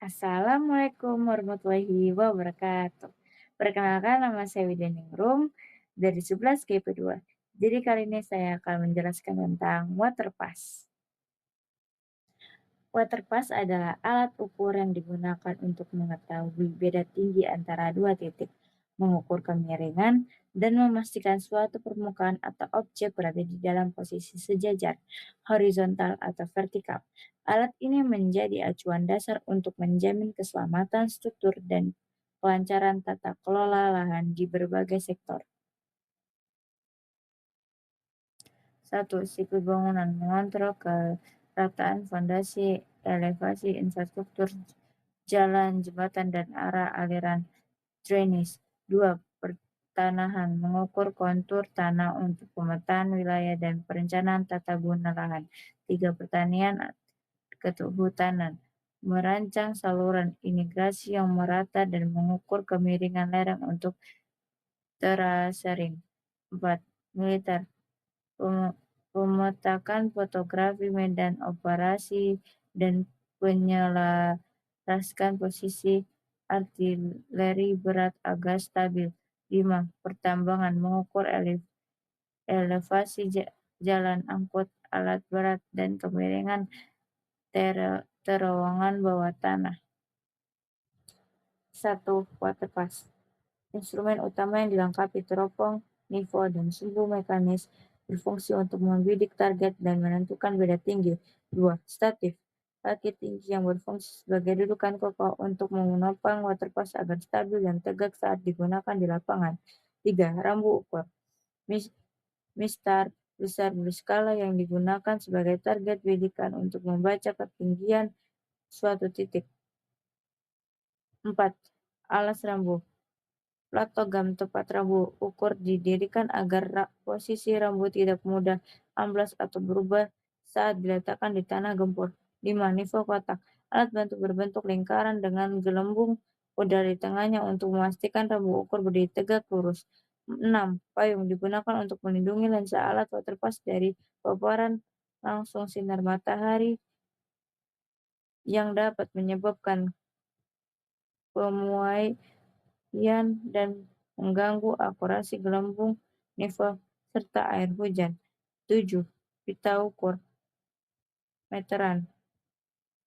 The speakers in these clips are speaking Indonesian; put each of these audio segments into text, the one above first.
Assalamualaikum warahmatullahi wabarakatuh. Perkenalkan nama saya Widianingrum dari 11 GP2. Jadi kali ini saya akan menjelaskan tentang water pass. Water pass adalah alat ukur yang digunakan untuk mengetahui beda tinggi antara dua titik, mengukur kemiringan, dan memastikan suatu permukaan atau objek berada di dalam posisi sejajar, horizontal atau vertikal. Alat ini menjadi acuan dasar untuk menjamin keselamatan struktur dan kelancaran tata kelola lahan di berbagai sektor. Satu, siklus bangunan mengontrol kerataan fondasi, elevasi infrastruktur, jalan, jembatan, dan arah aliran drainase. 2. Pertanahan mengukur kontur tanah untuk pemetaan wilayah dan perencanaan tata guna lahan. 3. Pertanian kehutanan merancang saluran irigasi yang merata dan mengukur kemiringan lereng untuk terasering. 4. Militer pemetakan fotografi medan operasi dan menyelaraskan posisi artileri berat agar stabil. 5. Pertambangan mengukur elevasi jalan angkut alat berat dan kemiringan terowongan bawah tanah. 1. Water pass. Instrumen utama yang dilengkapi teropong, nivo, dan sumbu mekanis berfungsi untuk membidik target dan menentukan beda tinggi. 2. Statif. Kaki tinggi yang berfungsi sebagai dudukan kokoh untuk menopang waterpass agar stabil dan tegak saat digunakan di lapangan. 3. Rambu ukur. Mistar besar berskala yang digunakan sebagai target bidikan untuk membaca ketinggian suatu titik. 4. Alas rambu. Platogam tepat rambu ukur didirikan agar posisi rambu tidak mudah amblas atau berubah saat diletakkan di tanah gempur. 5. Nivo kotak. Alat bantu berbentuk lingkaran dengan gelembung udara di tengahnya untuk memastikan rambu ukur berdiri tegak lurus. 6. Payung digunakan untuk melindungi lensa alat waterpass dari paparan langsung sinar matahari yang dapat menyebabkan pemuai dan mengganggu akurasi gelembung, nivo, serta air hujan. 7. Pita ukur meteran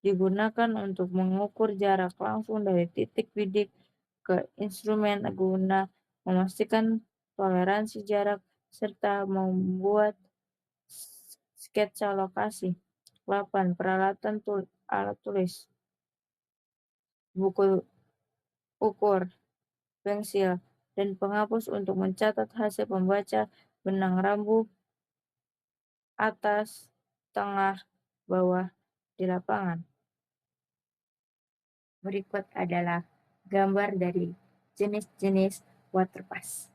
digunakan untuk mengukur jarak langsung dari titik bidik ke instrumen guna memastikan toleransi jarak serta membuat sketsa lokasi. 8. Peralatan alat tulis, buku ukur, pensil, dan penghapus untuk mencatat hasil pembaca benang rambu atas, tengah, bawah di lapangan. Berikut adalah gambar dari jenis-jenis water pass.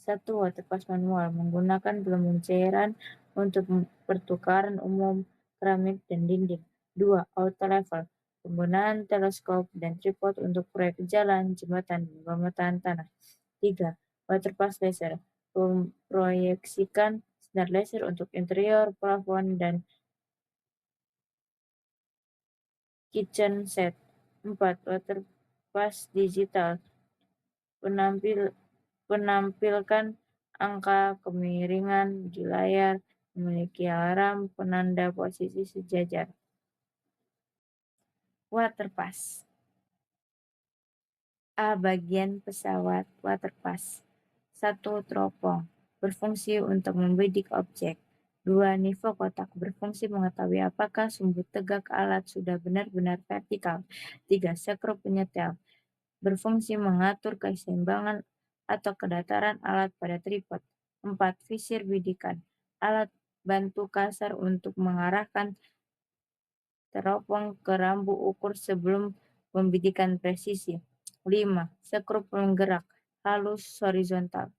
1. Water pass manual menggunakan gelembung cairan untuk pertukaran umum keramik dan dinding. 2. Auto level penggunaan teleskop dan tripod untuk proyek jalan, jembatan, dan pemetaan tanah. 3. Water pass laser memproyeksikan sinar laser untuk interior, plafon, dan kitchen set. 4. Water pass digital menampilkan angka kemiringan di layar, memiliki alarm penanda posisi sejajar. Water pass. A. Bagian pesawat water pass. 1. Teropong berfungsi untuk membidik objek. 2. Nivo kotak berfungsi mengetahui apakah sumbu tegak alat sudah benar-benar vertikal. 3. Skru penyetel berfungsi mengatur keseimbangan atau kedataran alat pada tripod. 4. Visir bidikan alat bantu kasar untuk mengarahkan teropong ke rambu ukur sebelum pembidikan presisi. 5. Skru penggerak halus horizontal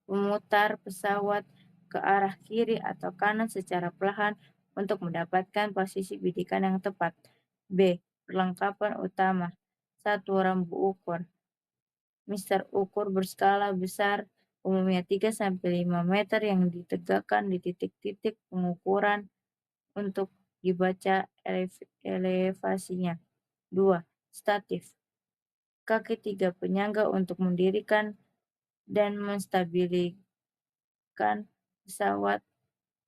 memutar pesawat ke arah kiri atau kanan secara perlahan untuk mendapatkan posisi bidikan yang tepat. B. Perlengkapan utama. 1. Rambu ukur. Mistar ukur berskala besar, umumnya 3-5 meter yang ditegakkan di titik-titik pengukuran untuk dibaca elevasinya. 2. Statif. Kaki 3 penyangga untuk mendirikan dan menstabilkan pesawat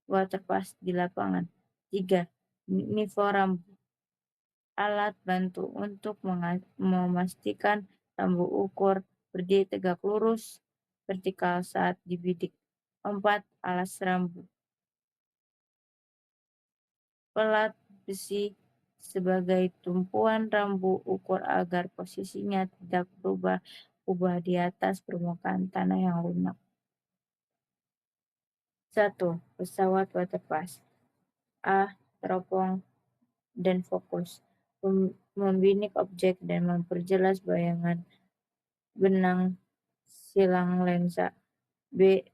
waterpass di lapangan. 3. Nivoram, alat bantu untuk memastikan rambu ukur berdiri tegak lurus vertikal saat dibidik. 4. Alas rambu, pelat besi sebagai tumpuan rambu ukur agar posisinya tidak berubah-ubah di atas permukaan tanah yang lunak. 1. Pesawat waterpass. A. Teropong dan fokus. Membinik objek dan memperjelas bayangan benang silang lensa. B.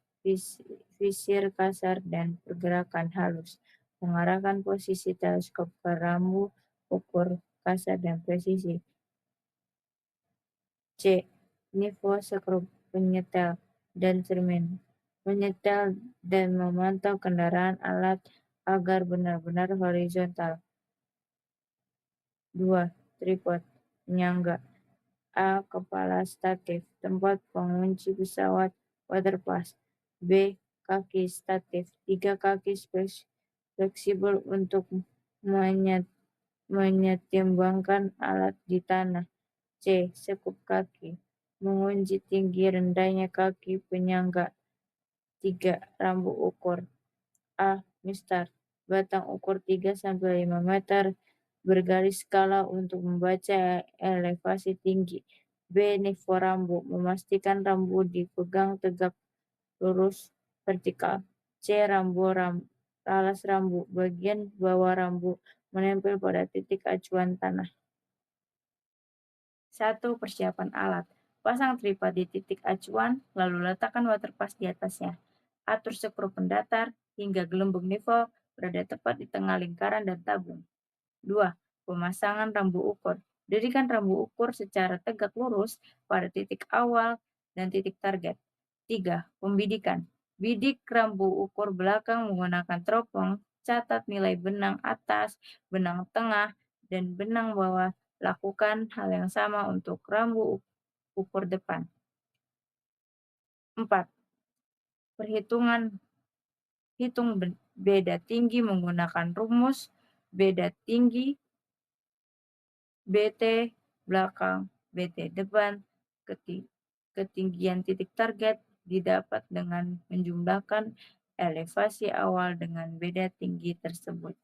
Visir kasar dan pergerakan halus. Mengarahkan posisi teleskop ke rambu ukur kasar dan presisi. C. Nivo skrup penyetel dan cermin. Menyetel dan memantau kendaraan alat agar benar-benar horizontal. 2. Tripod penyangga. A. Kepala statif, tempat pengunci pesawat waterpass. B. Kaki statif, 3 kaki fleksibel untuk menyetimbangkan alat di tanah. C. Sekup kaki, mengunci tinggi rendahnya kaki penyangga. 3. Rambu ukur. A. Mistar, batang ukur 3-5 meter bergaris skala untuk membaca elevasi tinggi. B. Nivo rambu, memastikan rambu dipegang tegak lurus vertikal. C. Alas rambu, bagian bawah rambu menempel pada titik acuan tanah. 1. Persiapan alat. Pasang tripod di titik acuan, lalu letakkan waterpass di atasnya. Atur skru pendatar hingga gelembung nivo berada tepat di tengah lingkaran dan tabung. 2. Pemasangan rambu ukur. Dirikan rambu ukur secara tegak lurus pada titik awal dan titik target. 3. Pembidikan. Bidik rambu ukur belakang menggunakan teropong. Catat nilai benang atas, benang tengah, dan benang bawah. Lakukan hal yang sama untuk rambu ukur depan. 4. Perhitungan. Hitung beda tinggi menggunakan rumus beda tinggi BT belakang, BT depan, ketinggian titik target didapat dengan menjumlahkan elevasi awal dengan beda tinggi tersebut.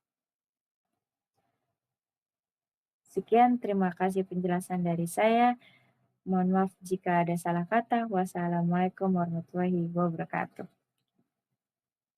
Sekian, terima kasih penjelasan dari saya. Mohon maaf jika ada salah kata. Wassalamualaikum warahmatullahi wabarakatuh.